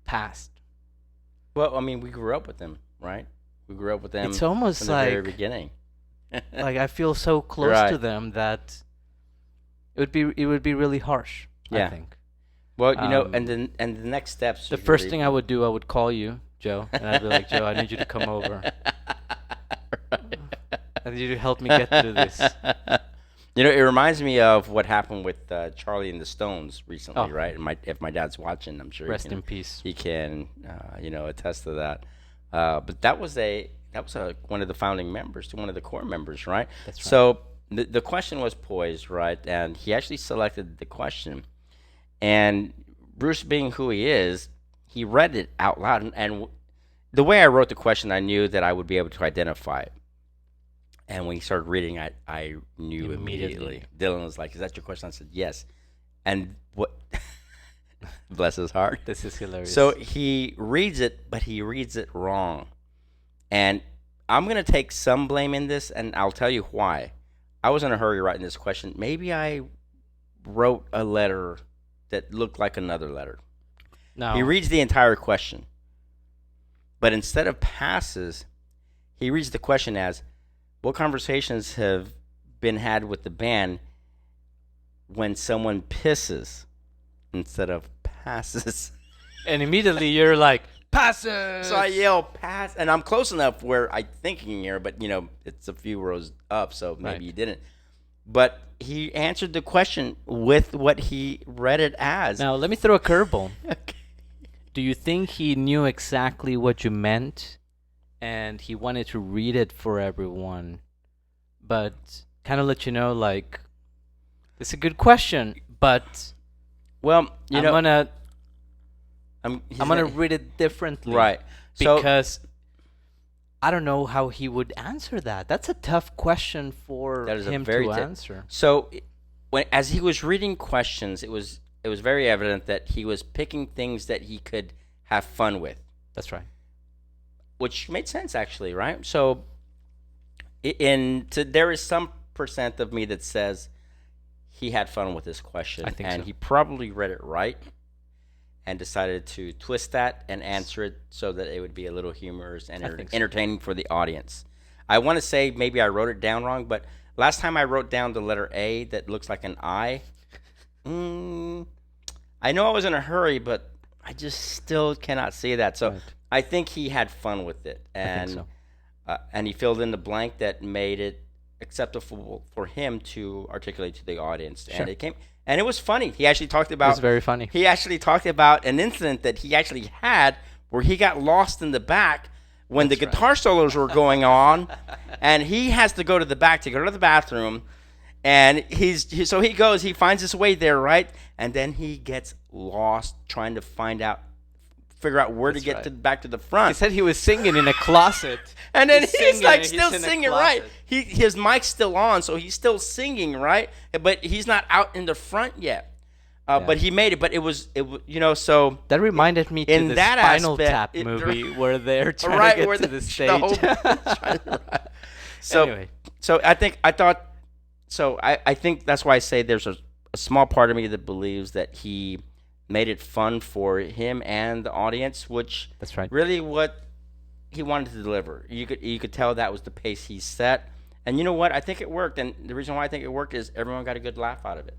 Speaker 1: passed.
Speaker 2: Well, I mean, we grew up with them, right? We grew up with them
Speaker 1: It's almost
Speaker 2: from the very
Speaker 1: like
Speaker 2: beginning.
Speaker 1: like I feel so close to
Speaker 2: Right.
Speaker 1: them that it would be really harsh. I
Speaker 2: Yeah.
Speaker 1: think.
Speaker 2: Well,
Speaker 1: Um,
Speaker 2: and the next steps.
Speaker 1: The first thing I would do, I would call you, Joe, and I'd be like, Joe, I need you to come over. I need you to help me get through this.
Speaker 2: It reminds me of what happened with Charlie and the Stones recently,
Speaker 1: Oh.
Speaker 2: right? And if my dad's watching, I'm sure
Speaker 1: Rest
Speaker 2: he can,
Speaker 1: in peace.
Speaker 2: he can attest to that. But that was one of the founding members, one of the core members, right?
Speaker 1: That's right.
Speaker 2: So the question was poised, right? And he actually selected the question. And Bruce, being who he is, he read it out loud. And the way I wrote the question, I knew that I would be able to identify it. And when he started reading, I knew immediately. Dylan was like, "Is that your question?" I said, "Yes." And what? Bless his heart.
Speaker 1: This is hilarious.
Speaker 2: So he reads it, but he reads it wrong. And I'm going to take some blame in this, and I'll tell you why. I was in a hurry writing this question. Maybe I wrote a letter that looked like another letter.
Speaker 1: no.
Speaker 2: He reads the entire question. But instead of passes, he reads the question as, what conversations have been had with the band when someone pisses instead of passes?
Speaker 1: And immediately you're like, passes!
Speaker 2: So I yell, pass. And I'm close enough where I'm thinking here, but, it's a few rows up, so maybe
Speaker 1: Right.
Speaker 2: you didn't. But he answered the question with what he read it as.
Speaker 1: Now, let me throw a curveball.
Speaker 2: Okay.
Speaker 1: Do you think he knew exactly what you meant and he wanted to read it for everyone, but kind of let you know, like, it's a good question, but
Speaker 2: Well,
Speaker 1: I'm gonna
Speaker 2: he's
Speaker 1: read it differently.
Speaker 2: Right. So,
Speaker 1: Because I don't know how he would answer that. That's a tough question for
Speaker 2: That is a
Speaker 1: him
Speaker 2: very
Speaker 1: to answer.
Speaker 2: So when as he was reading questions, it was very evident that he was picking things that he could have fun with,
Speaker 1: That's right.
Speaker 2: which made sense actually, right? So there is some percent of me that says he had fun with this question,
Speaker 1: I think
Speaker 2: and
Speaker 1: so.
Speaker 2: he probably read it right and decided to twist that and answer it so that it would be a little humorous and
Speaker 1: I think so.
Speaker 2: entertaining for the audience. I want to say maybe I wrote it down wrong, but last time I wrote down the letter A that looks like an I. I know I was in a hurry, but I just still cannot see that. So
Speaker 1: Right.
Speaker 2: I think he had fun with it,
Speaker 1: I think
Speaker 2: and
Speaker 1: so.
Speaker 2: and he filled in the blank that made it acceptable for him to articulate to the audience,
Speaker 1: Sure.
Speaker 2: and it was funny. He actually talked
Speaker 1: It was
Speaker 2: about
Speaker 1: very funny.
Speaker 2: he actually talked about an incident that he actually had where he got lost in the back when
Speaker 1: That's
Speaker 2: the
Speaker 1: right.
Speaker 2: guitar solos were going on, and he has to go to the back to go to the bathroom. And so he goes, he finds his way there, right? And then he gets lost trying to figure out where
Speaker 1: That's
Speaker 2: to get
Speaker 1: right.
Speaker 2: to back to the
Speaker 1: He
Speaker 2: front.
Speaker 1: said he was singing in a closet.
Speaker 2: And then
Speaker 1: He's
Speaker 2: he's
Speaker 1: singing,
Speaker 2: like
Speaker 1: he's
Speaker 2: still
Speaker 1: in a
Speaker 2: singing, right?
Speaker 1: closet.
Speaker 2: His mic's still on, so he's still singing, right? But he's not out in the front yet.
Speaker 1: Yeah.
Speaker 2: But he made it. But it was so
Speaker 1: That reminded me to
Speaker 2: in
Speaker 1: the
Speaker 2: that
Speaker 1: Spinal
Speaker 2: aspect,
Speaker 1: Tap
Speaker 2: it-
Speaker 1: movie where they're trying
Speaker 2: right
Speaker 1: to
Speaker 2: where
Speaker 1: get to the
Speaker 2: the
Speaker 1: stage.
Speaker 2: So
Speaker 1: Anyway.
Speaker 2: so I think that's why I say there's a small part of me that believes that he made it fun for him and the audience, which
Speaker 1: That's right.
Speaker 2: really what he wanted to deliver. You could tell that was the pace he set, and you know what? I think it worked, and the reason why I think it worked is everyone got a good laugh out of it.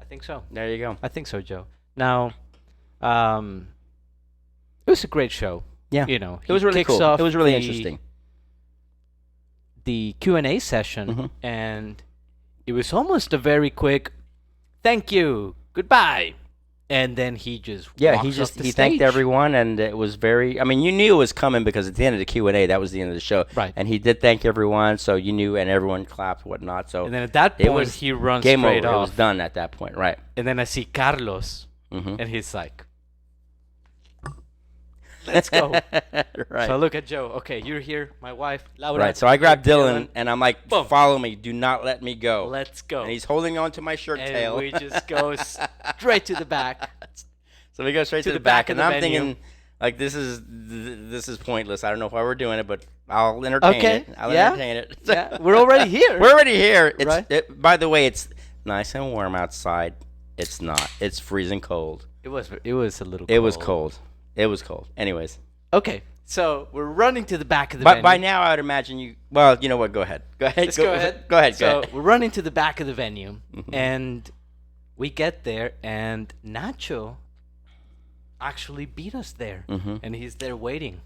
Speaker 1: I think so.
Speaker 2: There you go.
Speaker 1: I think so, Joe. Now, it was a great show.
Speaker 2: Yeah,
Speaker 1: You know,
Speaker 2: it was
Speaker 1: he
Speaker 2: really
Speaker 1: kicks
Speaker 2: cool.
Speaker 1: off
Speaker 2: It was really
Speaker 1: the-
Speaker 2: interesting.
Speaker 1: The Q&A session,
Speaker 2: Mhm.
Speaker 1: and it was almost a very quick, thank you, goodbye, and then he just
Speaker 2: Yeah,
Speaker 1: walks off the
Speaker 2: he thanked
Speaker 1: stage.
Speaker 2: everyone, and it was very. I mean, you knew it was coming because at the end of the Q&A, that was the end of the show,
Speaker 1: Right.
Speaker 2: and he did thank everyone, so you knew, and everyone clapped, whatnot. So
Speaker 1: And then at that
Speaker 2: it
Speaker 1: point,
Speaker 2: was
Speaker 1: he runs
Speaker 2: game
Speaker 1: straight
Speaker 2: over. It
Speaker 1: off.
Speaker 2: was done at that point, right?
Speaker 1: And then I see Carlos,
Speaker 2: Mm-hmm.
Speaker 1: and he's like, let's go.
Speaker 2: Right.
Speaker 1: So I look at Joe. Okay, you're here, my wife, Laura.
Speaker 2: Right. So I grabbed
Speaker 1: Dylan.
Speaker 2: Dylan, and I'm like,
Speaker 1: Boom.
Speaker 2: "Follow me. Do not let me go."
Speaker 1: Let's go.
Speaker 2: And he's holding on to my shirt
Speaker 1: And
Speaker 2: tail.
Speaker 1: we just go straight to the back.
Speaker 2: So we go straight
Speaker 1: to
Speaker 2: to
Speaker 1: the
Speaker 2: the back,
Speaker 1: back of
Speaker 2: and
Speaker 1: the
Speaker 2: I'm
Speaker 1: venue.
Speaker 2: thinking, like, this is pointless. I don't know why we're doing it, but I'll entertain
Speaker 1: Okay,
Speaker 2: it. I'll
Speaker 1: yeah.
Speaker 2: entertain it.
Speaker 1: Yeah, we're already here.
Speaker 2: We're already here. It's,
Speaker 1: Right.
Speaker 2: By the way, it's nice and warm outside. It's not. It's freezing cold.
Speaker 1: It was a little
Speaker 2: It was cold. It was cold. Anyways,
Speaker 1: Okay, so we're running to the back of the
Speaker 2: but
Speaker 1: venue.
Speaker 2: by now I would imagine you. Well, you know what? Go ahead. Go ahead.
Speaker 1: Let's go ahead.
Speaker 2: Go ahead.
Speaker 1: So
Speaker 2: Go ahead.
Speaker 1: we're running to the back of the venue,
Speaker 2: Mhm.
Speaker 1: and we get there, and Nacho actually beat us there,
Speaker 2: Mm-hmm.
Speaker 1: and he's there waiting.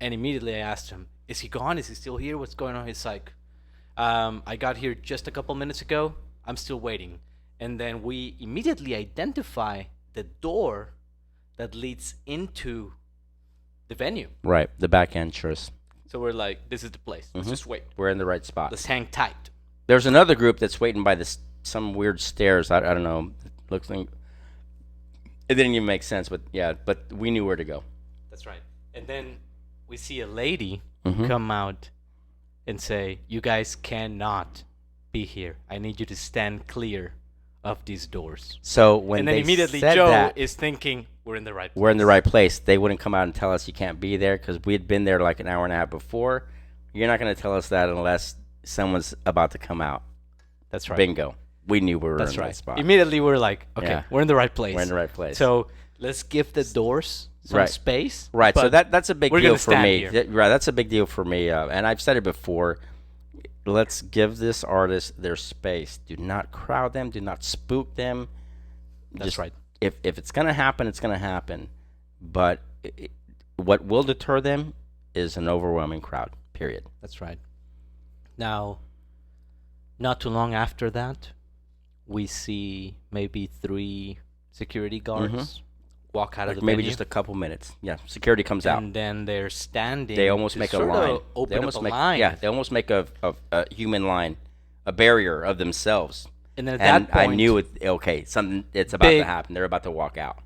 Speaker 1: And immediately I asked him, "Is he gone? Is he still here? What's going on?" He's like, "I got here just a couple minutes ago. I'm still waiting." And then we immediately identify the door that leads into the venue.
Speaker 2: Right. The back entrance.
Speaker 1: So we're like, "This is the place. Let's
Speaker 2: Mhm.
Speaker 1: just wait.
Speaker 2: We're in the right spot.
Speaker 1: Let's hang tight."
Speaker 2: There's another group that's waiting by some weird stairs. I don't know. It looks like it didn't even make sense, but yeah. But we knew where to go.
Speaker 1: That's right. And then we see a lady
Speaker 2: Mhm.
Speaker 1: come out and say, "You guys cannot be here. I need you to stand clear of these doors."
Speaker 2: So when
Speaker 1: And then
Speaker 2: they
Speaker 1: immediately
Speaker 2: said
Speaker 1: Joe
Speaker 2: that,
Speaker 1: is thinking, "We're in the right place."
Speaker 2: we're in the right place. They wouldn't come out and tell us you can't be there because we had been there like an hour and a half before. You're not going to tell us that unless someone's about to come out.
Speaker 1: That's right.
Speaker 2: Bingo. We knew we were
Speaker 1: That's
Speaker 2: in the
Speaker 1: right.
Speaker 2: right spot.
Speaker 1: Immediately we're like, "Okay,
Speaker 2: Yeah.
Speaker 1: we're in the right place."
Speaker 2: We're in the right place.
Speaker 1: So let's give the doors some
Speaker 2: Right.
Speaker 1: space.
Speaker 2: Right. So
Speaker 1: but
Speaker 2: that's a big
Speaker 1: we're
Speaker 2: deal
Speaker 1: gonna
Speaker 2: for
Speaker 1: stand
Speaker 2: me.
Speaker 1: here.
Speaker 2: Right. That's a big deal for me. And I've said it before. Let's give this artist their space. Do not crowd them. Do not spook them.
Speaker 1: That's right.
Speaker 2: If it's gonna happen, it's gonna happen. But what will deter them is an overwhelming crowd. Period.
Speaker 1: That's right. Now, not too long after that, we see maybe 3 security guards walk out of
Speaker 2: Like
Speaker 1: the
Speaker 2: maybe
Speaker 1: venue,
Speaker 2: just a couple minutes. Yeah. Security comes out.
Speaker 1: and then they're standing.
Speaker 2: They almost
Speaker 1: to
Speaker 2: make a
Speaker 1: sort of
Speaker 2: line.
Speaker 1: Open
Speaker 2: They almost
Speaker 1: up a
Speaker 2: make
Speaker 1: line.
Speaker 2: Yeah. They almost make a human line, a barrier of themselves.
Speaker 1: And then at
Speaker 2: And
Speaker 1: that point,
Speaker 2: I knew it. Okay, something. It's about
Speaker 1: Big-
Speaker 2: to happen. They're about to walk out.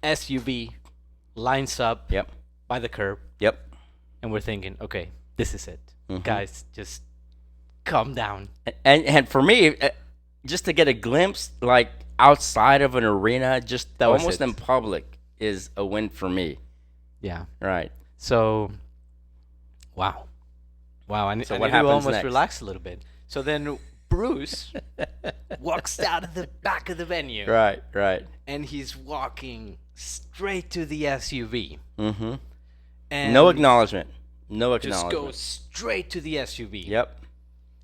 Speaker 1: SUV lines up
Speaker 2: Yep.
Speaker 1: by the curb,
Speaker 2: Yep.
Speaker 1: and we're thinking, okay, this is it,
Speaker 2: Mhm.
Speaker 1: guys. Just calm down.
Speaker 2: And for me, just to get a glimpse, like outside of an arena, just
Speaker 1: That was
Speaker 2: almost
Speaker 1: it.
Speaker 2: in public, is a win for me.
Speaker 1: Yeah.
Speaker 2: Right.
Speaker 1: So, wow, wow.
Speaker 2: So
Speaker 1: I
Speaker 2: what
Speaker 1: need to
Speaker 2: happens
Speaker 1: almost
Speaker 2: next?
Speaker 1: relax a little bit. So then Bruce walks out of the back of the venue,
Speaker 2: Right. Right.
Speaker 1: and he's walking straight to the SUV,
Speaker 2: Mm-hmm.
Speaker 1: and
Speaker 2: No acknowledgement. No
Speaker 1: just
Speaker 2: acknowledgement.
Speaker 1: goes straight to the SUV.
Speaker 2: Yep.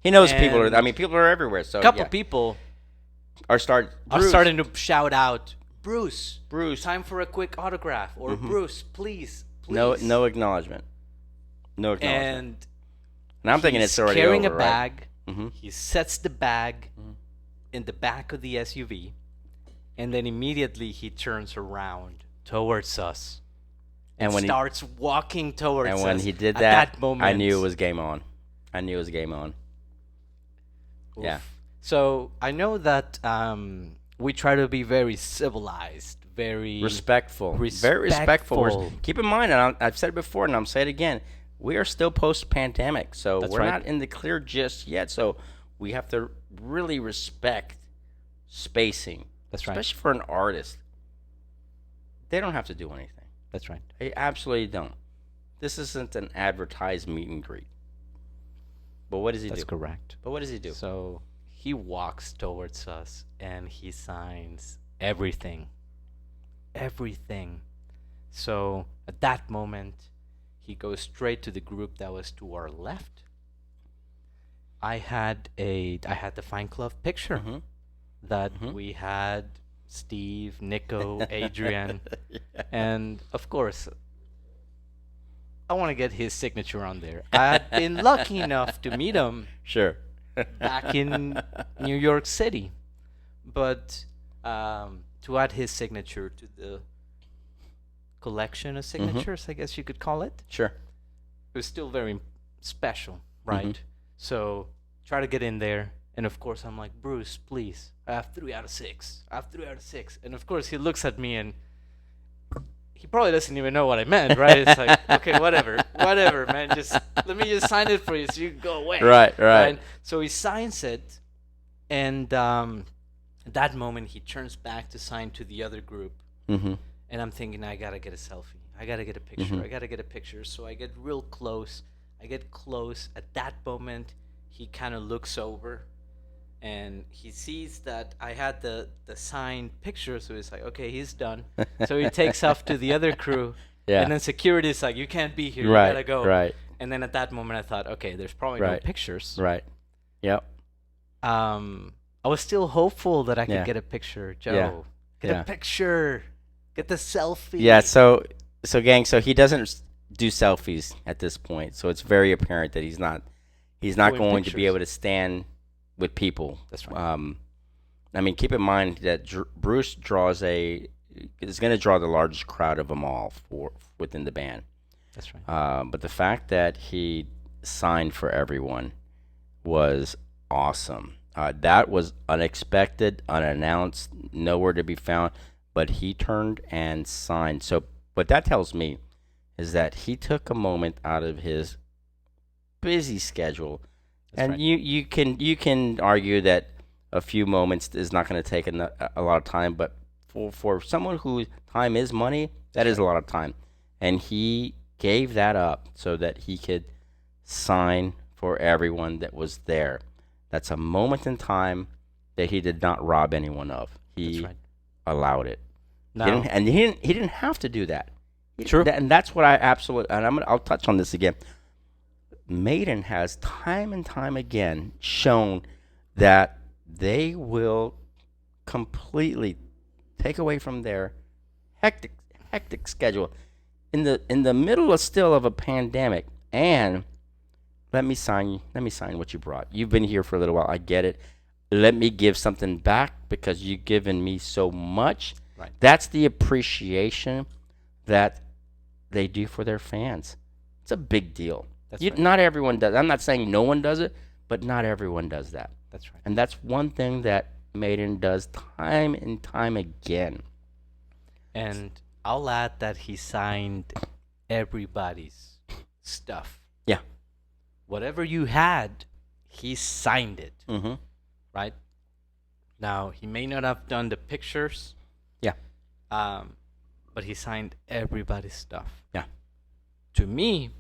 Speaker 2: He knows people are. I
Speaker 1: And
Speaker 2: mean, people are everywhere. So
Speaker 1: a couple
Speaker 2: yeah.
Speaker 1: people
Speaker 2: Are
Speaker 1: are starting to shout out, Bruce,
Speaker 2: Bruce.
Speaker 1: time for a quick autograph, or
Speaker 2: Mhm.
Speaker 1: Bruce, please, please.
Speaker 2: No acknowledgement. No acknowledgement.
Speaker 1: And
Speaker 2: And I'm thinking
Speaker 1: he's
Speaker 2: it's already
Speaker 1: carrying
Speaker 2: over,
Speaker 1: a
Speaker 2: right?
Speaker 1: bag.
Speaker 2: Mm-hmm.
Speaker 1: He sets the bag
Speaker 2: Mhm.
Speaker 1: in the back of the SUV, and then immediately he turns around towards us and
Speaker 2: when
Speaker 1: starts walking towards us.
Speaker 2: and when he did
Speaker 1: At
Speaker 2: that,
Speaker 1: moment,
Speaker 2: I knew it was game on. I knew it was game on.
Speaker 1: oof.
Speaker 2: Yeah.
Speaker 1: So I know that we try to be very civilized, very
Speaker 2: Respectful. Very respectful.
Speaker 1: Respectful.
Speaker 2: Keep in mind, and I've said it before, and I'm saying it again, we are still post-pandemic, so
Speaker 1: That's
Speaker 2: we're
Speaker 1: right.
Speaker 2: not in the clear just yet. So we have to really respect spacing,
Speaker 1: That's right.
Speaker 2: especially for an artist. They don't have to do anything.
Speaker 1: That's right.
Speaker 2: They absolutely don't. This isn't an advertised meet and greet. But what does he
Speaker 1: That's
Speaker 2: do?
Speaker 1: correct.
Speaker 2: But what does he do?
Speaker 1: So he walks towards us and he signs everything. Everything. So at that moment, he goes straight to the group that was to our left. I had the Fine Club picture
Speaker 2: Mhm.
Speaker 1: that
Speaker 2: Mhm.
Speaker 1: we had Steve, Nico, Adrian,
Speaker 2: Yeah.
Speaker 1: and of course, I want to get his signature on there. I had been lucky enough to meet him
Speaker 2: Sure.
Speaker 1: back in New York City, but to add his signature to the collection of signatures, I guess you could call it,
Speaker 2: Sure.
Speaker 1: it was still very special, right? So try to get in there, and of course I'm like, Bruce, please, I have 3 out of 6. I have 3 out of 6, and of course he looks at me and he probably doesn't even know what I meant, right? It's like, okay, whatever, man. Just let me just sign it for you so you can go away.
Speaker 2: Right.
Speaker 1: So he signs it, and at that moment he turns back to sign to the other group,
Speaker 2: Mm-hmm.
Speaker 1: and I'm thinking, I gotta get a selfie. I gotta get a picture.
Speaker 2: Mhm.
Speaker 1: I gotta get a picture. So I get real close. I get close. At that moment, he kind of looks over, and he sees that I had the signed picture. So he's like, okay, he's done. So he takes off to the other crew,
Speaker 2: Yeah.
Speaker 1: and then security's like, you can't be here.
Speaker 2: Right.
Speaker 1: You gotta go.
Speaker 2: Right.
Speaker 1: And then at that moment, I thought, okay, there's probably no
Speaker 2: Right.
Speaker 1: pictures.
Speaker 2: Right. Yep.
Speaker 1: I was still hopeful that I could
Speaker 2: Yeah.
Speaker 1: get a picture, Joe.
Speaker 2: Yeah.
Speaker 1: Get
Speaker 2: Yeah.
Speaker 1: a picture. Get the selfie.
Speaker 2: Yeah. So gang. So he doesn't do selfies at this point. So it's very apparent that he's not
Speaker 1: Doing
Speaker 2: going to be
Speaker 1: pictures.
Speaker 2: able to stand with people.
Speaker 1: That's right.
Speaker 2: I mean, keep in mind that Bruce is going to draw the largest crowd of them all within the band.
Speaker 1: That's right.
Speaker 2: But the fact that he signed for everyone was awesome. That was unexpected, unannounced, nowhere to be found. But he turned and signed. So what that tells me is that he took a moment out of his busy schedule,
Speaker 1: That's
Speaker 2: and
Speaker 1: right.
Speaker 2: you can argue that a few moments is not going to take a lot of time, but for someone who time is money, that is a lot of time, and he gave that up so that he could sign for everyone that was there. That's a moment in time that he did not rob anyone of. He
Speaker 1: That's right.
Speaker 2: allowed it.
Speaker 1: Now,
Speaker 2: He didn't have to do that.
Speaker 1: True.
Speaker 2: And that's what I absolutely, and I'll touch on this again. Maiden has time and time again shown that they will completely take away from their hectic schedule in the middle of a pandemic. And let me sign what you brought. You've been here for a little while. I get it. Let me give something back because you've given me so much.
Speaker 1: Right.
Speaker 2: That's the appreciation that they do for their fans. It's a big deal.
Speaker 1: That's right.
Speaker 2: Not everyone does. I'm not saying no one does it, but not everyone does that.
Speaker 1: That's right.
Speaker 2: And that's one thing that Maiden does time and time again.
Speaker 1: And I'll add that he signed everybody's stuff.
Speaker 2: Yeah.
Speaker 1: Whatever you had, he signed it,
Speaker 2: Mm-hmm.
Speaker 1: right? Now, he may not have done the pictures,
Speaker 2: Yeah.
Speaker 1: but he signed everybody's stuff.
Speaker 2: Yeah.
Speaker 1: To me,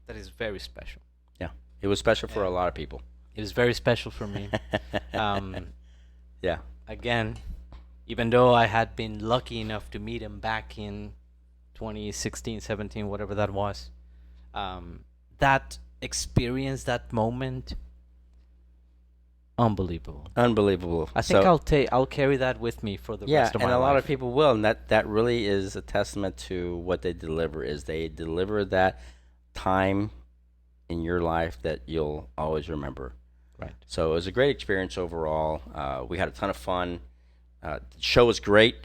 Speaker 1: that is very special.
Speaker 2: Yeah. It was special for a lot of people.
Speaker 1: It is very special for me.
Speaker 2: Yeah.
Speaker 1: Again, even though I had been lucky enough to meet him back in 2016, 17, whatever that was, that experience, that moment, unbelievable.
Speaker 2: Unbelievable.
Speaker 1: I think I'll carry that with me for the rest of my life.
Speaker 2: And a lot of people will, and that really is a testament to what they deliver. Is they deliver that time in your life that you'll always remember.
Speaker 1: Right.
Speaker 2: So it was a great experience overall. We had a ton of fun. The show was great.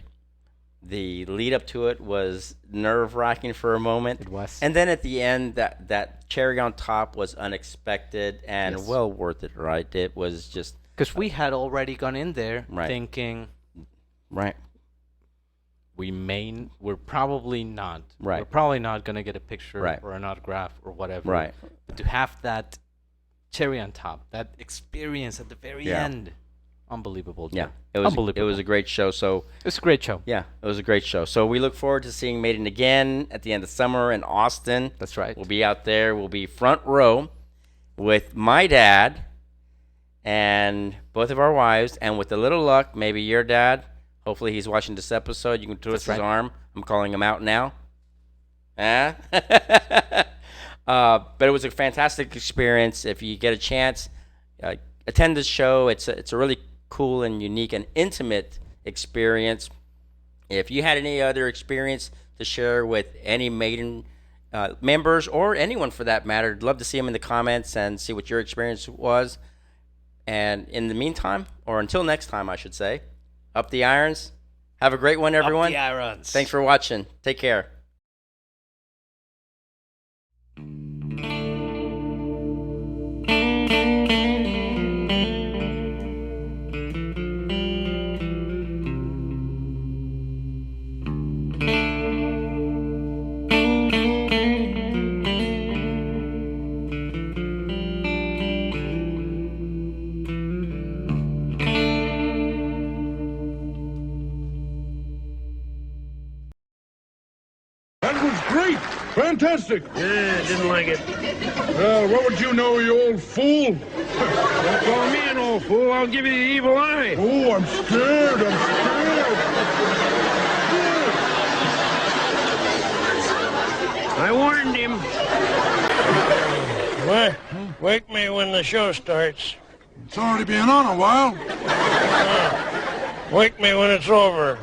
Speaker 2: The lead up to it was nerve-wracking for a moment.
Speaker 1: It was.
Speaker 2: And then at the end, that cherry on top was unexpected and well worth it, right? It was just...
Speaker 1: Because we had already gone in there
Speaker 2: Right.
Speaker 1: thinking...
Speaker 2: Right.
Speaker 1: We're probably not.
Speaker 2: Right.
Speaker 1: We're probably not going to get a picture
Speaker 2: Right.
Speaker 1: or an autograph or whatever.
Speaker 2: Right.
Speaker 1: But to have that cherry on top, that experience at the very end, unbelievable.
Speaker 2: Yeah.
Speaker 1: Dude.
Speaker 2: It was
Speaker 1: Unbelievable.
Speaker 2: It was a great show. So
Speaker 1: It's a great show.
Speaker 2: yeah, it was a great show. So we look forward to seeing Maiden again at the end of summer in Austin.
Speaker 1: That's right.
Speaker 2: We'll be out there. We'll be front row with my dad and both of our wives, and with a little luck, maybe your dad. Hopefully he's watching this episode. You can twist his arm. I'm calling him out now. But it was a fantastic experience. If you get a chance, attend this show. It's a really cool and unique and intimate experience. If you had any other experience to share with any Maiden members or anyone for that matter, I'd love to see them in the comments and see what your experience was. And in the meantime, or until next time, I should say, up the irons. Have a great one, everyone.
Speaker 1: Up the irons.
Speaker 2: Thanks for watching. Take care.
Speaker 3: That was great! Fantastic!
Speaker 4: Yeah, didn't like it.
Speaker 3: Well, what would you know, you old fool?
Speaker 4: Don't call me an old fool. I'll give you the evil eye.
Speaker 3: Oh, I'm scared. I'm scared.
Speaker 4: I warned him. Wake me when the show starts.
Speaker 3: It's already been on a while.
Speaker 4: Wake me when it's over.